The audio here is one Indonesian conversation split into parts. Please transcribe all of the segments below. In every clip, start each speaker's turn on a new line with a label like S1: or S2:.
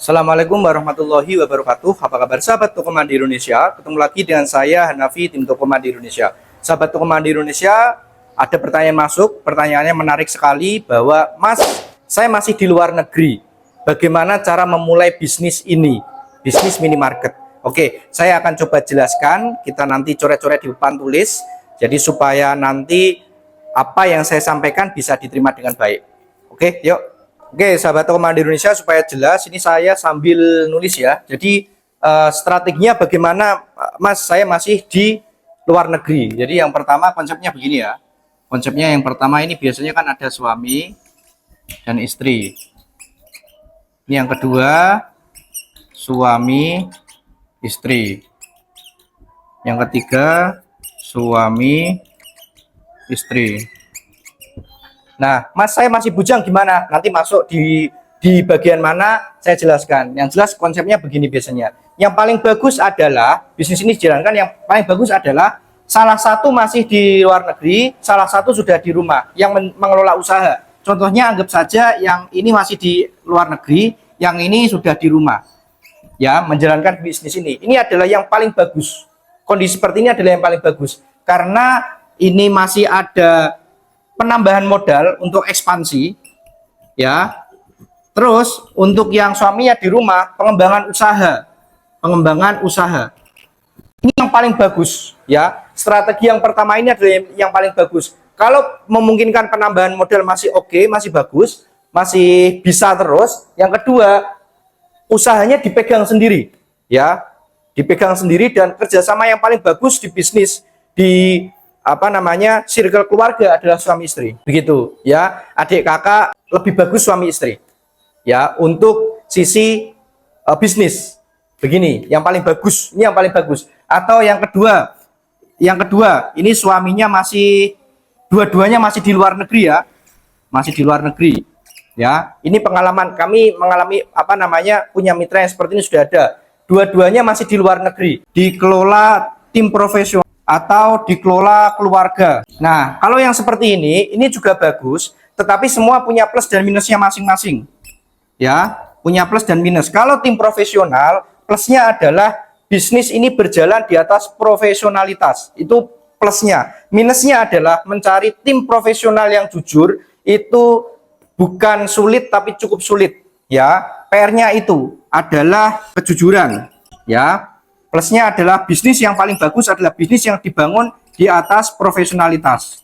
S1: Assalamualaikum warahmatullahi wabarakatuh. Apa kabar sahabat Toko Mandi Indonesia? Ketemu lagi dengan saya Hanafi, tim Toko Mandi Indonesia. Sahabat Toko Mandi Indonesia, ada pertanyaan masuk. Pertanyaannya menarik sekali bahwa Mas, saya masih di luar negeri. Bagaimana cara memulai bisnis ini? Bisnis minimarket. Oke, saya akan coba jelaskan. Kita nanti coret-coret di papan tulis. Jadi supaya nanti apa yang saya sampaikan bisa diterima dengan baik. Oke, yuk. Oke, sahabat Toko Mandi Indonesia, supaya jelas, ini saya sambil nulis ya. Jadi strateginya bagaimana, Mas? Saya masih di luar negeri. Jadi yang pertama konsepnya begini ya. Konsepnya yang pertama ini biasanya kan ada suami dan istri. Ini yang kedua, suami, istri. Yang ketiga, suami, istri. Nah, Mas, saya masih bujang gimana? Nanti masuk di bagian mana saya jelaskan. Yang jelas konsepnya begini biasanya. Yang paling bagus adalah bisnis ini dijalankan, yang paling bagus adalah salah satu masih di luar negeri, salah satu sudah di rumah yang mengelola usaha. Contohnya anggap saja yang ini masih di luar negeri, yang ini sudah di rumah. Ya, menjalankan bisnis ini. Ini adalah yang paling bagus. Kondisi seperti ini adalah yang paling bagus. Karena ini masih ada penambahan modal untuk ekspansi, ya. Terus untuk yang suaminya di rumah, pengembangan usaha. Ini yang paling bagus, ya. Strategi yang pertama ini adalah yang paling bagus. Kalau memungkinkan penambahan modal masih oke, masih bagus, masih bisa terus. Yang kedua, usahanya dipegang sendiri, ya. Dipegang sendiri dan kerjasama yang paling bagus di bisnis di circle keluarga adalah suami istri, begitu ya. Adik kakak lebih bagus suami istri, ya. Untuk sisi bisnis begini, yang paling bagus, ini yang paling bagus. Atau yang kedua ini suaminya masih, dua-duanya masih di luar negeri ya, masih di luar negeri ya. Ini pengalaman kami mengalami punya mitra yang seperti ini sudah ada. Dua-duanya masih di luar negeri, dikelola tim profesional atau dikelola keluarga. Nah, kalau yang seperti ini juga bagus, tetapi semua punya plus dan minusnya masing-masing. Ya, punya plus dan minus. Kalau tim profesional, plusnya adalah bisnis ini berjalan di atas profesionalitas. Itu plusnya. Minusnya adalah mencari tim profesional yang jujur itu bukan sulit tapi cukup sulit. Ya, PR-nya itu adalah kejujuran. Ya. Plusnya adalah bisnis yang paling bagus adalah bisnis yang dibangun di atas profesionalitas.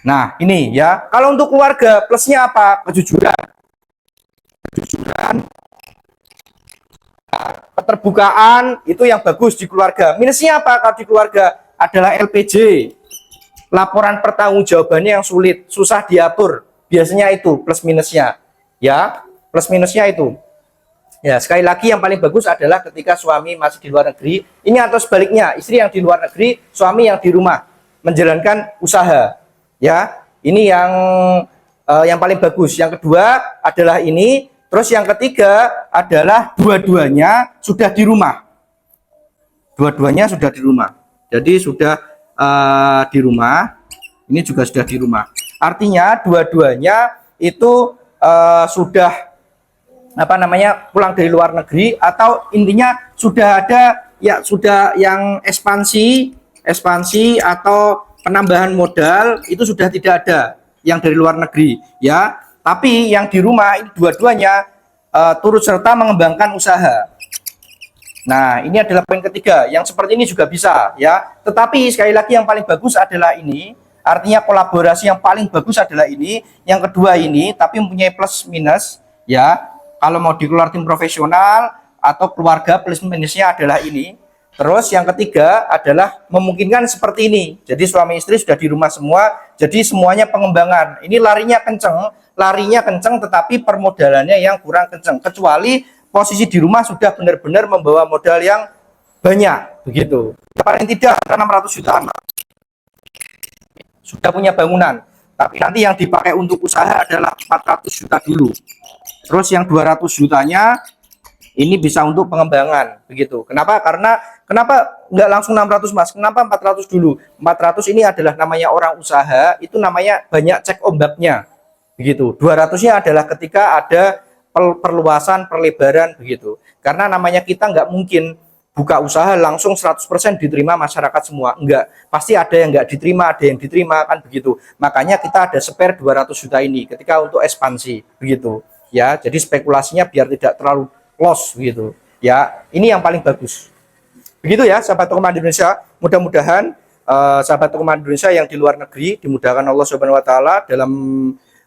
S1: Nah, ini ya. Kalau untuk keluarga, plusnya apa? Kejujuran. Keterbukaan, itu yang bagus di keluarga. Minusnya apa kalau di keluarga? Adalah LPJ. Laporan pertanggungjawabannya yang sulit, susah diatur. Biasanya itu plus minusnya. Ya, plus minusnya itu. Ya, sekali lagi yang paling bagus adalah ketika suami masih di luar negeri. Ini atau sebaliknya, istri yang di luar negeri, suami yang di rumah menjalankan usaha. Ya, ini yang paling bagus. Yang kedua adalah ini. Terus yang ketiga adalah dua-duanya sudah di rumah. Dua-duanya sudah di rumah. Jadi sudah di rumah. Ini juga sudah di rumah. Artinya dua-duanya itu sudah pulang dari luar negeri, atau intinya sudah ada ya, sudah yang ekspansi atau penambahan modal itu sudah tidak ada yang dari luar negeri ya. Tapi yang di rumah ini dua-duanya turut serta mengembangkan usaha. Nah, ini adalah poin ketiga. Yang seperti ini juga bisa ya. Tetapi sekali lagi yang paling bagus adalah ini. Artinya kolaborasi yang paling bagus adalah ini. Yang kedua ini, tapi mempunyai plus minus ya. Kalau mau dikeluar tim profesional atau keluarga, plus minusnya adalah ini. Terus yang ketiga adalah memungkinkan seperti ini. Jadi suami istri sudah di rumah semua, jadi semuanya pengembangan. Ini larinya kenceng tetapi permodalannya yang kurang kenceng. Kecuali posisi di rumah sudah benar-benar membawa modal yang banyak, begitu. Paling tidak 600 jutaan. Sudah punya bangunan. Tapi nanti yang dipakai untuk usaha adalah 400 juta dulu. Terus yang 200 jutanya ini bisa untuk pengembangan, begitu. Kenapa? Kenapa nggak langsung 600, Mas? Kenapa 400 dulu? 400 ini adalah namanya orang usaha, itu namanya banyak cek ombaknya, begitu. 200-nya adalah ketika ada perluasan, perlebaran begitu. Karena namanya kita nggak mungkin buka usaha langsung 100% diterima masyarakat semua. Enggak, pasti ada yang nggak diterima, ada yang diterima, kan begitu. Makanya kita ada spare 200 juta ini ketika untuk ekspansi begitu. Ya, jadi spekulasinya biar tidak terlalu loss begitu. Ya, ini yang paling bagus. Begitu ya, sahabat Toko Mandiri Indonesia. Mudah-mudahan sahabat Toko Mandiri Indonesia yang di luar negeri dimudahkan Allah Subhanahu wa taala dalam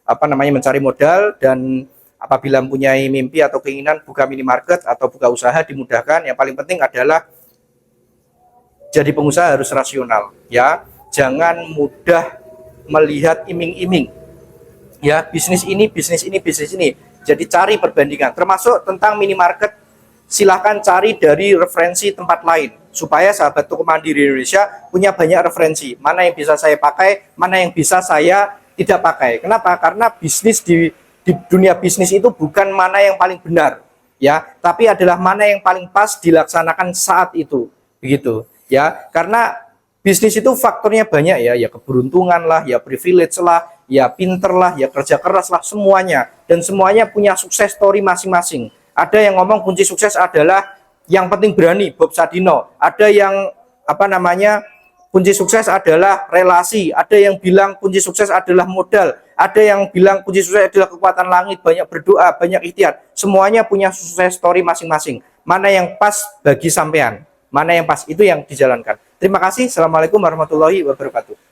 S1: mencari modal, dan apabila mempunyai mimpi atau keinginan buka minimarket atau buka usaha dimudahkan. Yang paling penting adalah jadi pengusaha harus rasional ya. Jangan mudah melihat iming-iming. Ya, bisnis ini. Jadi cari perbandingan. Termasuk tentang minimarket, silahkan cari dari referensi tempat lain supaya sahabat Toko Mandiri Indonesia punya banyak referensi. Mana yang bisa saya pakai, mana yang bisa saya tidak pakai. Kenapa? Karena bisnis di dunia bisnis itu bukan mana yang paling benar ya, tapi adalah mana yang paling pas dilaksanakan saat itu begitu ya. Karena bisnis itu faktornya banyak ya keberuntungan lah, ya privilege lah, ya pinter lah, ya kerja keras lah, semuanya, dan semuanya punya sukses story masing-masing. Ada yang ngomong kunci sukses adalah yang penting berani, Bob Sadino. Ada yang kunci sukses adalah relasi, ada yang bilang kunci sukses adalah modal, ada yang bilang kunci sukses adalah kekuatan langit, banyak berdoa, banyak ikhtiar. Semuanya punya sukses story masing-masing. Mana yang pas bagi sampean, mana yang pas, itu yang dijalankan. Terima kasih. Assalamualaikum warahmatullahi wabarakatuh.